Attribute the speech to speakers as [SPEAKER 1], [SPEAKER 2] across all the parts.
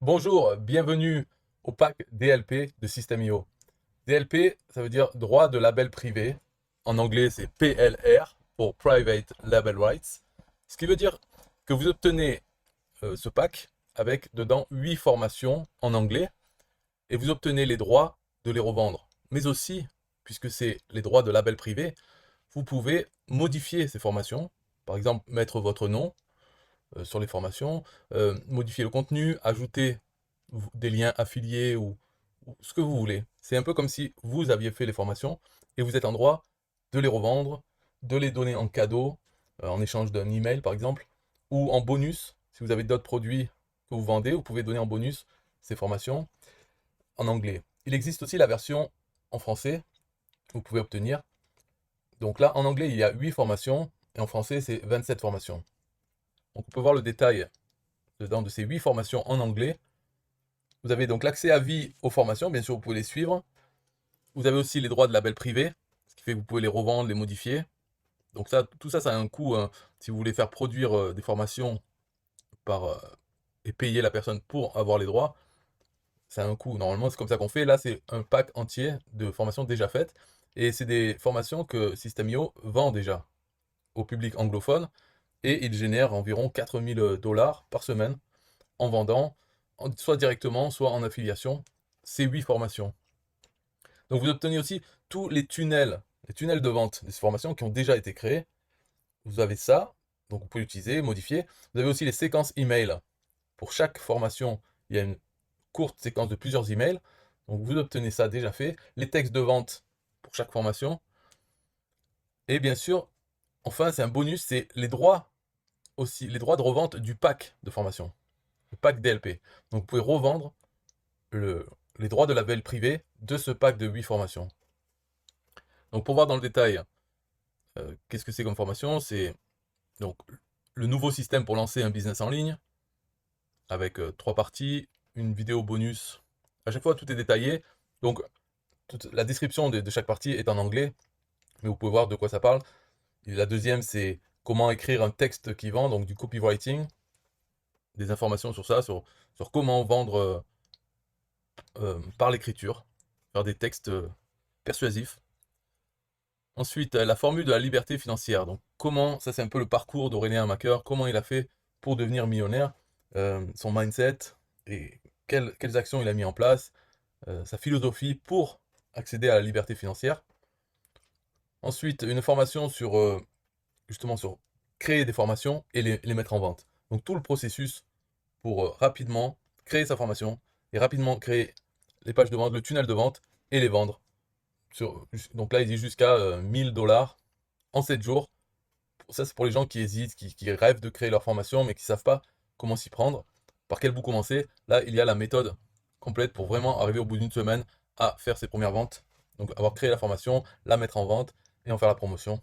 [SPEAKER 1] Bonjour, bienvenue au pack DLP de System.io. DLP, ça veut dire droit de label privé. En anglais, c'est PLR pour Private Label Rights. Ce qui veut dire que vous obtenez ce pack avec dedans 8 formations en anglais et vous obtenez les droits de les revendre. Mais aussi, puisque c'est les droits de label privé, vous pouvez modifier ces formations. Par exemple, mettre votre nom sur les formations, modifier le contenu, ajouter des liens affiliés ou ce que vous voulez. C'est un peu comme si vous aviez fait les formations et vous êtes en droit de les revendre, de les donner en cadeau, en échange d'un email par exemple, ou en bonus. Si vous avez d'autres produits que vous vendez, vous pouvez donner en bonus ces formations en anglais. Il existe aussi la version en français que vous pouvez obtenir. Donc là, en anglais, il y a 8 formations et en français, c'est 27 formations. Donc on peut voir le détail dedans de ces 8 formations en anglais. Vous avez donc l'accès à vie aux formations, bien sûr, vous pouvez les suivre. Vous avez aussi les droits de label privé, ce qui fait que vous pouvez les revendre, les modifier. Donc ça, tout ça, ça a un coût, hein. Si vous voulez faire produire des formations par, et payer la personne pour avoir les droits, ça a un coût. Normalement, c'est comme ça qu'on fait. Là, c'est un pack entier de formations déjà faites. Et c'est des formations que System.io vend déjà au public anglophone. Et il génère environ 4000 $ par semaine en vendant, soit directement, soit en affiliation, ces 8 formations. Donc vous obtenez aussi tous les tunnels de vente des formations qui ont déjà été créés. Vous avez ça, donc vous pouvez l'utiliser, modifier. Vous avez aussi les séquences email. Pour chaque formation, il y a une courte séquence de plusieurs emails. Donc vous obtenez ça déjà fait. Les textes de vente pour chaque formation. Et bien sûr, enfin, c'est un bonus, c'est les droits aussi, les droits de revente du pack de formation, le pack DLP. Donc vous pouvez revendre le, les droits de label privé de ce pack de 8 formations. Donc pour voir dans le détail, qu'est-ce que c'est comme formation? C'est donc le nouveau système pour lancer un business en ligne, avec 3 parties, une vidéo bonus. À chaque fois, tout est détaillé. Donc toute la description de chaque partie est en anglais, mais vous pouvez voir de quoi ça parle. Et la deuxième, c'est comment écrire un texte qui vend, donc du copywriting, des informations sur ça, sur comment vendre par l'écriture, faire des textes persuasifs. Ensuite, la formule de la liberté financière. Donc, comment, ça c'est un peu le parcours d'Aurélien Macker, comment il a fait pour devenir millionnaire, son mindset et quelles actions il a mis en place, sa philosophie pour accéder à la liberté financière. Ensuite, une formation sur, justement, sur créer des formations et les mettre en vente. Donc, tout le processus pour rapidement créer sa formation et rapidement créer les pages de vente, le tunnel de vente et les vendre. Donc là, il dit jusqu'à 1000 $ en 7 jours. Ça, c'est pour les gens qui hésitent, qui rêvent de créer leur formation, mais qui ne savent pas comment s'y prendre, par quel bout commencer. Là, il y a la méthode complète pour vraiment arriver au bout d'une semaine à faire ses premières ventes. Donc, avoir créé la formation, la mettre en vente et en faire la promotion.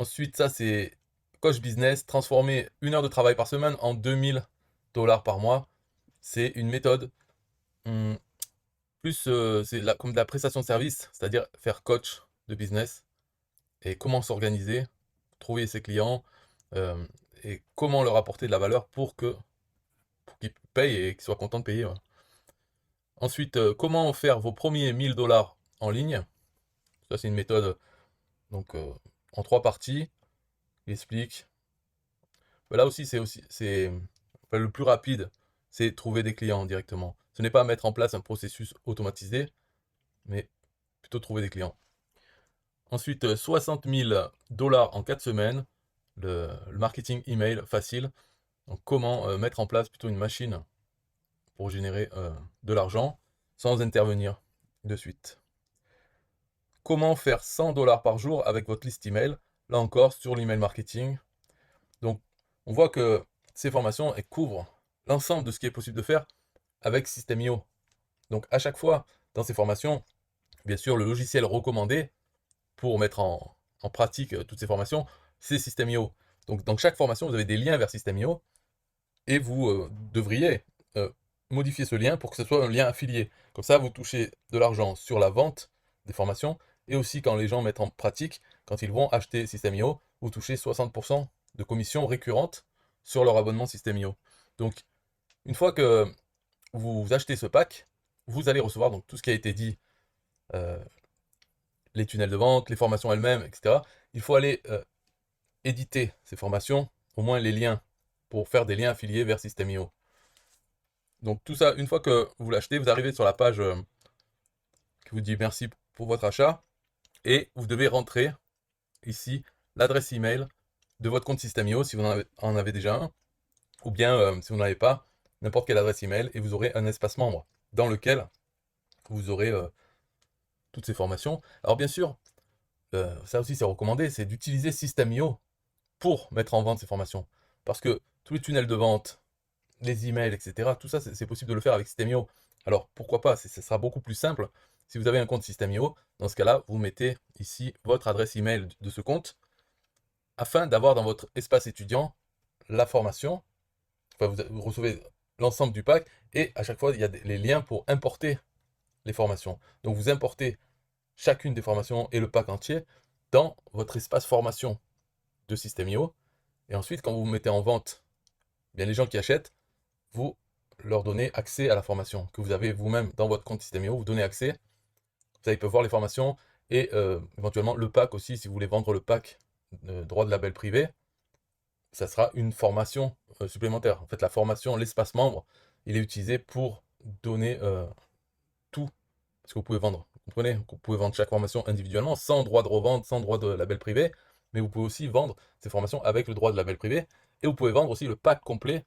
[SPEAKER 1] Ensuite, ça, c'est Coach Business, transformer 1 heure de travail par semaine en 2000 $ par mois. C'est une méthode, hum, plus c'est comme de la prestation de service, c'est-à-dire faire coach de business et comment s'organiser, trouver ses clients euh, et comment leur apporter de la valeur pour qu'ils payent et qu'ils soient contents de payer. Ouais. Ensuite, comment faire vos premiers 1000 $ en ligne. Ça, c'est une méthode donc en 3 parties. Il explique. Mais là aussi, enfin, le plus rapide, c'est trouver des clients directement. Ce n'est pas mettre en place un processus automatisé, mais plutôt trouver des clients. Ensuite, 60 000 $ en 4 semaines. Le marketing email facile. Donc, comment mettre en place plutôt une machine pour générer de l'argent sans intervenir de suite. Comment faire 100 $ par jour avec votre liste email. Là encore, sur l'email marketing. Donc, on voit que ces formations, elles couvrent l'ensemble de ce qui est possible de faire avec System.io. Donc, à chaque fois, dans ces formations, bien sûr, le logiciel recommandé pour mettre en pratique toutes ces formations, c'est System.io. Donc, dans chaque formation, vous avez des liens vers System.io et vous devriez euh, modifier ce lien pour que ce soit un lien affilié. Comme ça, vous touchez de l'argent sur la vente des formations et aussi quand les gens mettent en pratique, quand ils vont acheter System.io, vous touchez 60% de commissions récurrentes sur leur abonnement System.io. Donc, Une fois que vous achetez ce pack, vous allez recevoir donc tout ce qui a été dit, euh, les tunnels de vente, les formations elles-mêmes, etc. Il faut aller éditer ces formations, au moins les liens, pour faire des liens affiliés vers System.io. Donc tout ça, une fois que vous l'achetez, vous arrivez sur la page qui vous dit merci pour votre achat, et vous devez rentrer ici l'adresse email de votre compte System.io si vous en avez déjà un, ou bien si vous n'en avez pas, n'importe quelle adresse email, et vous aurez un espace membre dans lequel vous aurez toutes ces formations. Alors bien sûr, ça aussi c'est recommandé, c'est d'utiliser System.io pour mettre en vente ces formations. Parce que tous les tunnels de vente, les emails, etc., tout ça, c'est possible de le faire avec System.io. Alors pourquoi pas, ce sera beaucoup plus simple. Si vous avez un compte System.io, dans ce cas-là, vous mettez ici votre adresse email de ce compte, afin d'avoir dans votre espace étudiant la formation. Enfin, vous recevez l'ensemble du pack, et à chaque fois, il y a les liens pour importer les formations. Donc vous importez chacune des formations et le pack entier dans votre espace formation de System.io. Et ensuite, quand vous mettez en vente, bien les gens qui achètent, vous leur donnez accès à la formation que vous avez vous-même dans votre compte System.io. Vous donnez accès, ça, ils peuvent voir les formations et éventuellement le pack aussi, si vous voulez vendre le pack droit de label privé, ça sera une formation supplémentaire. En fait, la formation, l'espace membre, il est utilisé pour donner tout ce que vous pouvez vendre. Vous comprenez? Vous pouvez vendre chaque formation individuellement, sans droit de revente, sans droit de label privé, mais vous pouvez aussi vendre ces formations avec le droit de label privé, et vous pouvez vendre aussi le pack complet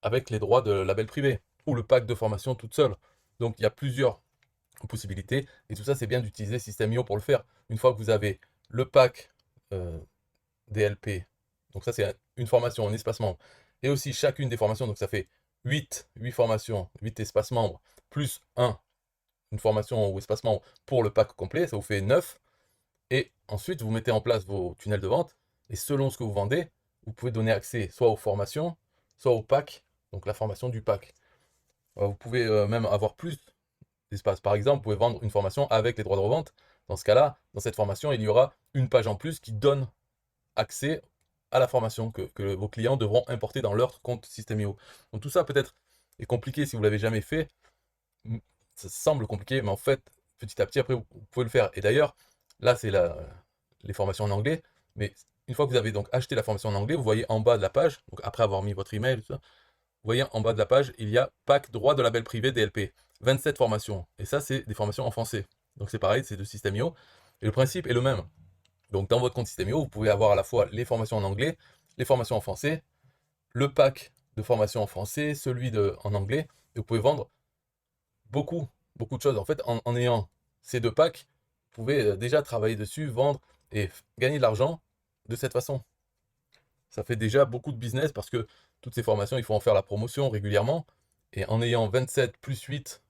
[SPEAKER 1] avec les droits de label privé, ou le pack de formation toute seule. Donc il y a plusieurs possibilités, et tout ça c'est bien d'utiliser System.io pour le faire. Une fois que vous avez le pack DLP, donc ça c'est une formation, un espace membre, et aussi chacune des formations, donc ça fait 8 formations, 8 espaces membres, plus une formation ou espace membre pour le pack complet, ça vous fait 9. Et ensuite, vous mettez en place vos tunnels de vente, et selon ce que vous vendez, vous pouvez donner accès soit aux formations, soit au pack, donc la formation du pack. Vous pouvez même avoir plus d'espace. Par exemple, vous pouvez vendre une formation avec les droits de revente. Dans ce cas-là, dans cette formation, il y aura une page en plus qui donne accès à la formation que vos clients devront importer dans leur compte System.io. Donc tout ça peut-être est compliqué si vous ne l'avez jamais fait. Ça semble compliqué, mais en fait, petit à petit, après, vous pouvez le faire. Et d'ailleurs, là, c'est les formations en anglais, mais une fois que vous avez donc acheté la formation en anglais, vous voyez en bas de la page, donc après avoir mis votre email, tout ça, vous voyez en bas de la page, il y a pack droit de label privé DLP, 27 formations. Et ça, c'est des formations en français. Donc c'est pareil, c'est de System.io. Et le principe est le même. Donc dans votre compte System.io, vous pouvez avoir à la fois les formations en anglais, les formations en français, le pack de formation en français, celui en anglais, et vous pouvez vendre beaucoup, beaucoup de choses. En fait, en ayant ces deux packs, vous pouvez déjà travailler dessus, vendre et gagner de l'argent de cette façon. Ça fait déjà beaucoup de business parce que toutes ces formations, il faut en faire la promotion régulièrement. Et en ayant 27 plus 8,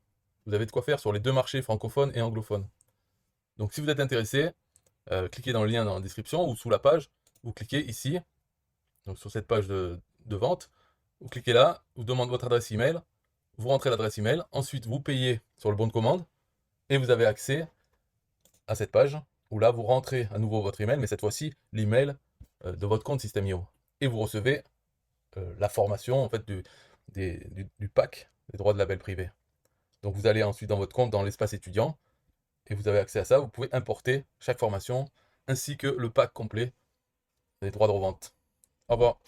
[SPEAKER 1] vous avez de quoi faire sur les deux marchés francophones et anglophones. Donc si vous êtes intéressé, cliquez dans le lien dans la description ou sous la page, vous cliquez ici, donc sur cette page de vente, vous cliquez là, vous demandez votre adresse email, vous rentrez l'adresse email, ensuite vous payez sur le bon de commande, et vous avez accès à cette page où là vous rentrez à nouveau votre email, mais cette fois-ci l'email de votre compte System.io. Et vous recevez la formation en fait du pack des droits de label privé. Donc vous allez ensuite dans votre compte dans l'espace étudiant et vous avez accès à ça. Vous pouvez importer chaque formation ainsi que le pack complet des droits de revente. Au revoir.